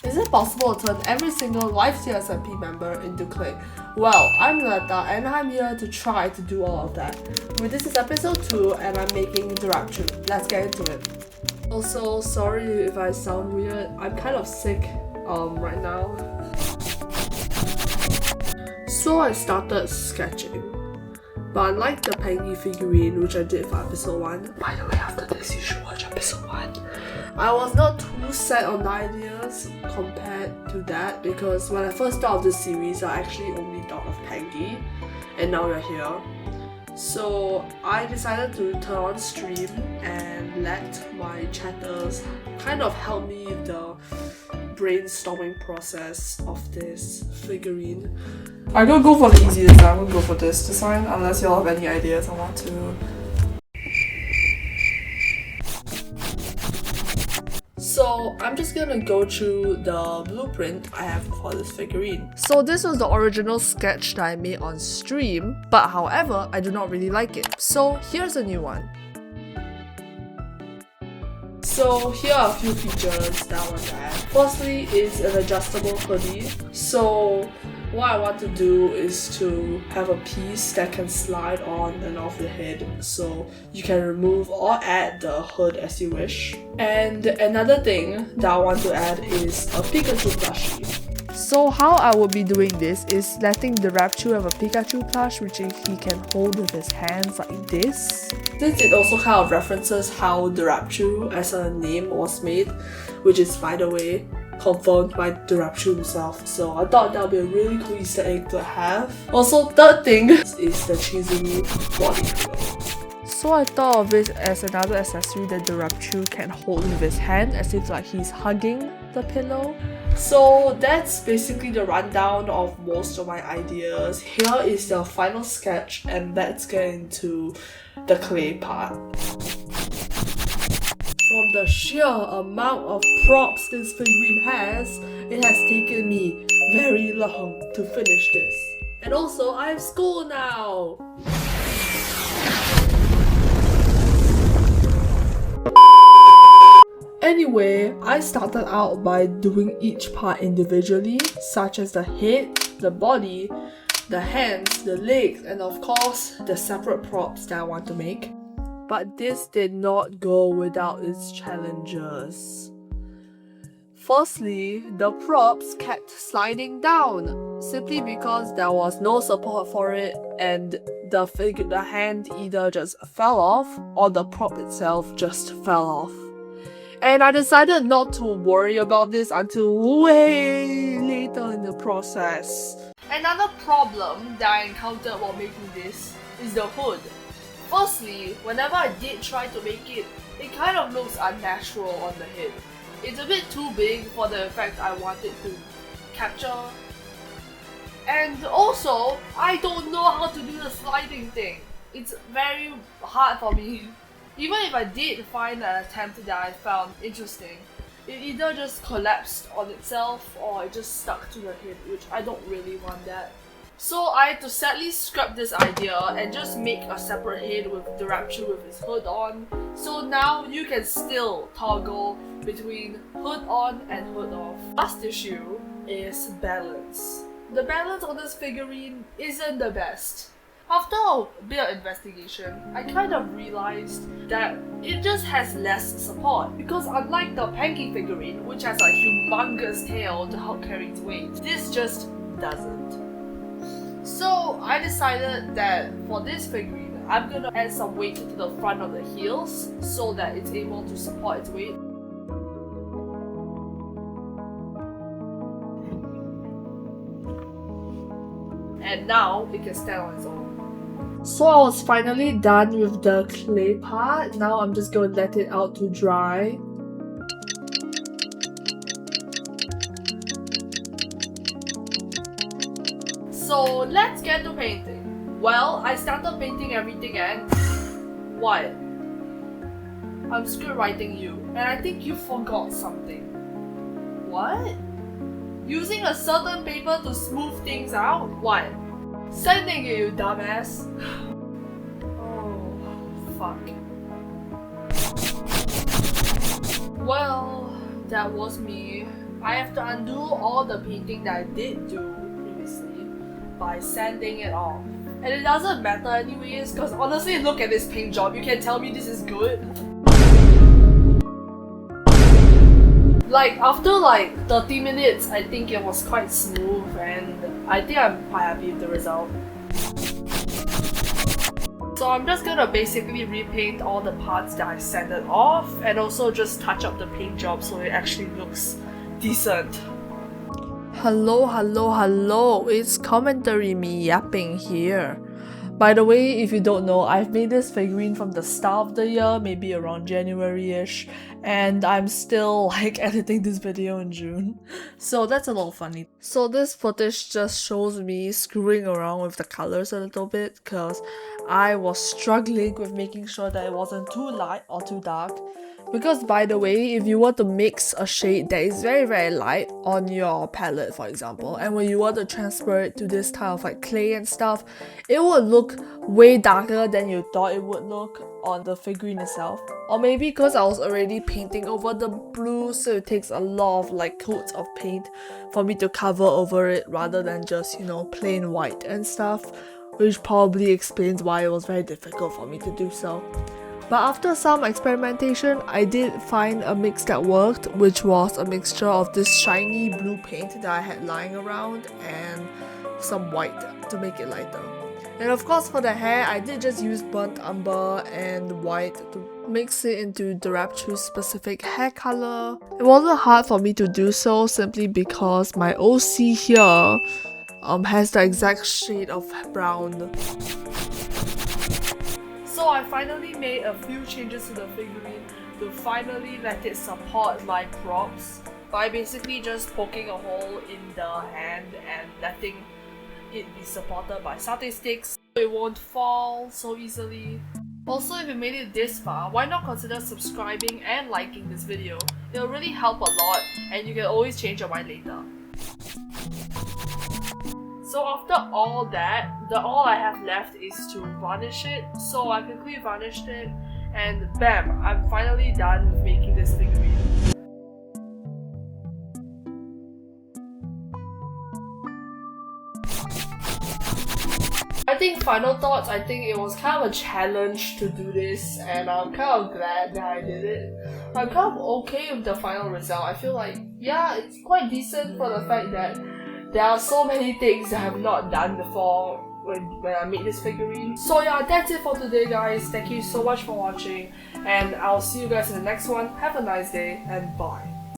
Is it possible to turn every single LIFESTEAL SMP member into clay? Well, I'm Letta and I'm here to try to do all of that. This is episode 2 and I'm making Derapchu. Let's get into it. Also, sorry if I sound weird. I'm kind of sick right now. So I started sketching. But unlike the Pengy figurine, which I did for episode 1, by the way, after this you should watch episode 1. I was not too set on the ideas compared to that, because when I first thought of this series, I actually only thought of Pengy, and now we're here. So I decided to turn on stream and let my chatters kind of help me with the brainstorming process of this figurine. I'm gonna go for the easy design. I'm gonna go for this design unless you all have any ideas on what to. So I'm just gonna go through the blueprint I have for this figurine. So this was the original sketch that I made on stream, but however, I do not really like it. So here's a new one. So here are a few features that I want to add. Firstly is an adjustable hoodie. So what I want to do is to have a piece that can slide on and off the head, so you can remove or add the hood as you wish. And another thing that I want to add is a Pikachu plushie. So how I will be doing this is letting Derapchu have a Pikachu plush which he can hold with his hands like this. Since it also kind of references how Derapchu as a name was made, which is, by the way, confirmed by Derapchu himself, so I thought that would be a really cool Easter egg to have. Also, third thing is the Chizuru body pillow. So I thought of it as another accessory that Derapchu can hold with his hand as if like he's hugging the pillow. So that's basically the rundown of most of my ideas. Here is the final sketch and let's get into the clay part. From the sheer amount of props this figurine has, it has taken me very long to finish this. And also, I have school now! Anyway, I started out by doing each part individually, such as the head, the body, the hands, the legs, and of course, the separate props that I want to make. But this did not go without its challenges. Firstly, the props kept sliding down, simply because there was no support for it and the hand either just fell off or the prop itself just fell off. And I decided not to worry about this until way later in the process. Another problem that I encountered while making this is the hood. Firstly, whenever I did try to make it, it kind of looks unnatural on the head. It's a bit too big for the effect I wanted to capture. And also, I don't know how to do the sliding thing. It's very hard for me. Even if I did find an attempt that I found interesting, it either just collapsed on itself or it just stuck to the head, which I don't really want that. So I had to sadly scrap this idea and just make a separate head with Derapchu with his hood on. So now you can still toggle between hood on and hood off. Last issue is balance. The balance on this figurine isn't the best. After a bit of investigation, I kind of realized that it just has less support, because unlike the Pengy figurine, which has a humongous tail to help carry its weight, this just doesn't. So I decided that for this figurine, I'm gonna add some weight to the front of the heels so that it's able to support its weight. And now it can stand on its own. So I was finally done with the clay part. Now I'm just going to let it out to dry. So let's get to painting. Well, I started painting everything and... what? I'm script writing you, and I think you forgot something. What? Using a certain paper to smooth things out? What? Sending it, you dumbass. Oh, fuck. Well, that was me. I have to undo all the painting that I did do previously by sanding it off. And it doesn't matter anyways, because honestly, look at this paint job. You can tell me this is good. Like, after like 30 minutes, I think it was quite smooth, and I think I'm quite happy with the result. So I'm just gonna basically repaint all the parts that I sanded off, and also just touch up the paint job so it actually looks decent. Hello, it's commentary me yapping here. By the way, if you don't know, I've made this figurine from the start of the year, maybe around January-ish, and I'm still like editing this video in June. So that's a little funny. So this footage just shows me screwing around with the colors a little bit because I was struggling with making sure that it wasn't too light or too dark. Because by the way, if you were to mix a shade that is very light on your palette, for example, and when you were to transfer it to this type of like clay and stuff, it would look way darker than you thought it would look on the figurine itself. Or maybe because I was already painting over the blue, so it takes a lot of like coats of paint for me to cover over it rather than just, you know, plain white and stuff, which probably explains why it was very difficult for me to do so. But after some experimentation, I did find a mix that worked, which was a mixture of this shiny blue paint that I had lying around and some white to make it lighter. And of course for the hair, I did just use burnt umber and white to mix it into Derapchu's specific hair color. It wasn't hard for me to do so simply because my OC here has the exact shade of brown. So I finally made a few changes to the figurine to finally let it support my props by basically just poking a hole in the hand and letting it be supported by satay sticks so it won't fall so easily. Also, if you made it this far, why not consider subscribing and liking this video? It'll really help a lot and you can always change your mind later. So after all that, all I have left is to varnish it. So I quickly varnished it and bam, I'm finally done with making this figurine. I think final thoughts, I think it was kind of a challenge to do this and I'm kind of glad that I did it. I'm kind of okay with the final result. I feel like, yeah, it's quite decent for the fact that there are so many things I have not done before when I made this figurine. So yeah, that's it for today guys. Thank you so much for watching and I'll see you guys in the next one. Have a nice day and bye.